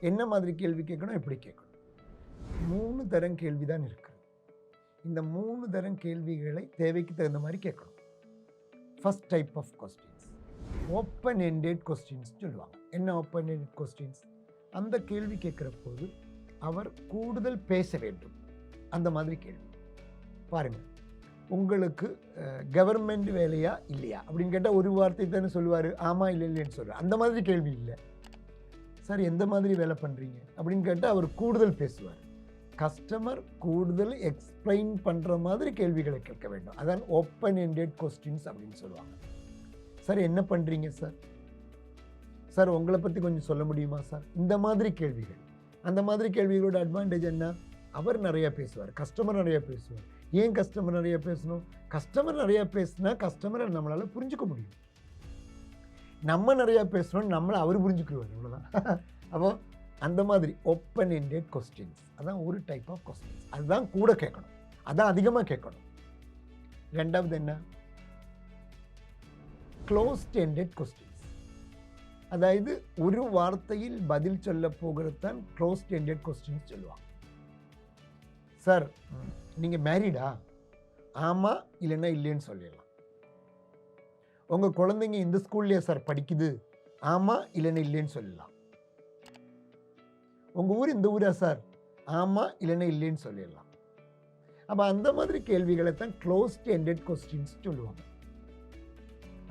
என்ன மாதிரி கேள்வி கேட்கணும், எப்படி கேட்கணும். 3 தரம் கேள்வி தான் இருக்குது. இந்த 3 தரம் கேள்விகளை தேவைக்கு தகுந்த மாதிரி கேட்கணும். First type of questions open ended questions சொல்லுவாங்க. என்ன ஓப்பன் எண்டட் கொஸ்டின்ஸ்? அந்த கேள்வி கேட்குற போது அவர் கூடுதல் பேச வேண்டும். அந்த மாதிரி கேள்வி. பாருங்கள், உங்களுக்கு கவர்மெண்ட் வேலையா இல்லையா அப்படின்னு கேட்டால் ஒரு வார்த்தை தானே சொல்லுவார், ஆமாம் இல்லை இல்லைன்னு சொல்கிறார். அந்த மாதிரி கேள்வி இல்லை. சார் எந்த மாதிரி வேலை பண்ணுறீங்க அப்படின்னு கேட்டால் அவர் கூடுதல் பேசுவார். கஸ்டமர் கூடுதல் எக்ஸ்பிளைன் பண்ணுற மாதிரி கேள்விகளை கேட்க வேண்டும். அதான் ஓப்பன் எண்டட் கொஸ்டின்ஸ் அப்படின்னு சொல்லுவாங்க. சார் என்ன பண்ணுறீங்க சார், சார் உங்களை பற்றி கொஞ்சம் சொல்ல முடியுமா சார், இந்த மாதிரி கேள்விகள். அந்த மாதிரி கேள்விகளோட அட்வான்டேஜ் என்ன? அவர் நிறையா பேசுவார், கஸ்டமர் நிறையா பேசுவார். ஏன் கஸ்டமர் நிறையா பேசணும்? கஸ்டமர் நிறையா பேசுனா கஸ்டமரை நம்மளால் புரிஞ்சுக்க முடியும். நம்ம நிறையா பேசணும், நம்மளை அவர் புரிஞ்சுக்குவார், அவ்வளோதான். அப்போ அந்த மாதிரி ஓப்பன் எண்டட் கொஸ்டின்ஸ் அதான் ஒரு டைப் ஆஃப் கொஸ்டின்ஸ். அதுதான் கூட கேட்கணும், அதான் அதிகமாக கேட்கணும். ரெண்டாவது என்ன? Closed ended questions. அதாவது ஒரு வார்த்தையில் பதில் சொல்ல போகிறது தான் க்ளோஸ்ட் எண்டட் கொஸ்டின்ஸ் சொல்லுவாங்க. சார் நீங்கள் மேரிடா? ஆமாம் இல்லைன்னா இல்லைன்னு சொல்லிடலாம். உங்கள் குழந்தைங்க இந்த ஸ்கூல்லையே சார் படிக்குது? ஆமாம் இல்லைன்னா இல்லைன்னு சொல்லலாம். உங்கள் ஊர் இந்த ஊரா சார்? ஆமாம் இல்லைன்னா இல்லைன்னு சொல்லிடலாம். அப்போ அந்த மாதிரி கேள்விகளை தான் க்ளோஸ்ட் எண்டட் கொஸ்டின்ஸ் சொல்லுவாங்க.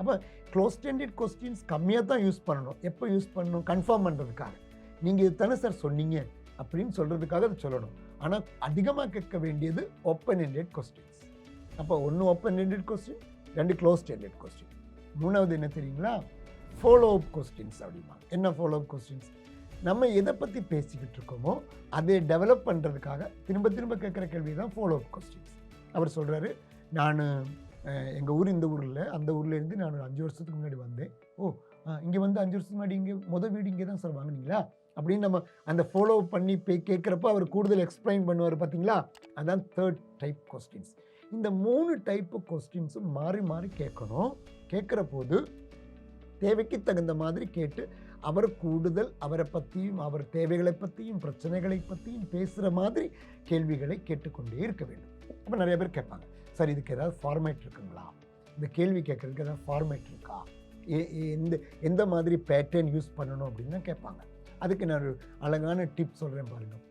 அப்போ க்ளோஸ்ட் எண்டட் கொஸ்டின்ஸ் கம்மியாக தான் யூஸ் பண்ணணும். எப்போ யூஸ் பண்ணணும்? கன்ஃபார்ம் பண்ணுறதுக்காக. நீங்கள் இது தானே சார் சொன்னீங்க அப்படின்னு சொல்கிறதுக்காக அதை சொல்லணும். ஆனால் அதிகமாக கேட்க வேண்டியது ஓப்பன் எண்டட் கொஸ்டின்ஸ். அப்போ ஒன்று open ended question, 2 closed ended question. 3வது என்ன தெரியுங்களா? ஃபாலோ அப் கொஸ்டின்ஸ் அப்படிமா. என்ன ஃபாலோ அப் கொஸ்டின்ஸ்? நம்ம எதை பற்றி பேசிக்கிட்டு இருக்கோமோ அதை டெவலப் பண்ணுறதுக்காக திரும்ப திரும்ப கேட்குற கேள்வி தான் ஃபாலோ அப் கொஸ்டின்ஸ். அவர் சொல்கிறாரு, நான் எங்கள் ஊர் இந்த ஊரில், அந்த ஊர்லேருந்து நான் 5 வருஷத்துக்கு முன்னாடி வந்தேன். ஓ இங்கே வந்து 5 வருஷத்துக்கு முன்னாடி இங்கே வீடு இங்கே தான் சார் வாங்கினீங்களா அப்படின்னு நம்ம அந்த ஃபாலோ பண்ணி கேட்குறப்ப அவர் கூடுதல் எக்ஸ்பிளைன் பண்ணுவார். பார்த்தீங்களா? அதான் 3rd டைப் கொஸ்டின்ஸ். இந்த 3 டைப்பு கொஸ்டின்ஸும் மாறி மாறி கேட்கணும். கேட்குற போது தேவைக்கு தகுந்த மாதிரி கேட்டு அவர் கூடுதல் அவரை பற்றியும் அவர் தேவைகளை பற்றியும் பிரச்சனைகளை பற்றியும் பேசுகிற மாதிரி கேள்விகளை கேட்டுக்கொண்டே இருக்க வேண்டும். அப்போ நிறைய பேர் கேட்பாங்க, சார் இதுக்கு ஏதாவது ஃபார்மேட் இருக்குங்களா, இந்த கேள்வி கேட்குறதுக்கு ஏதாவது ஃபார்மேட் இருக்கா, எந்த மாதிரி பேட்டர்ன் யூஸ் பண்ணணும் அப்படின்னு தான் கேட்பாங்க. அதுக்கு நான் ஒரு அழகான டிப் சொல்கிறேன் பாருங்கள்.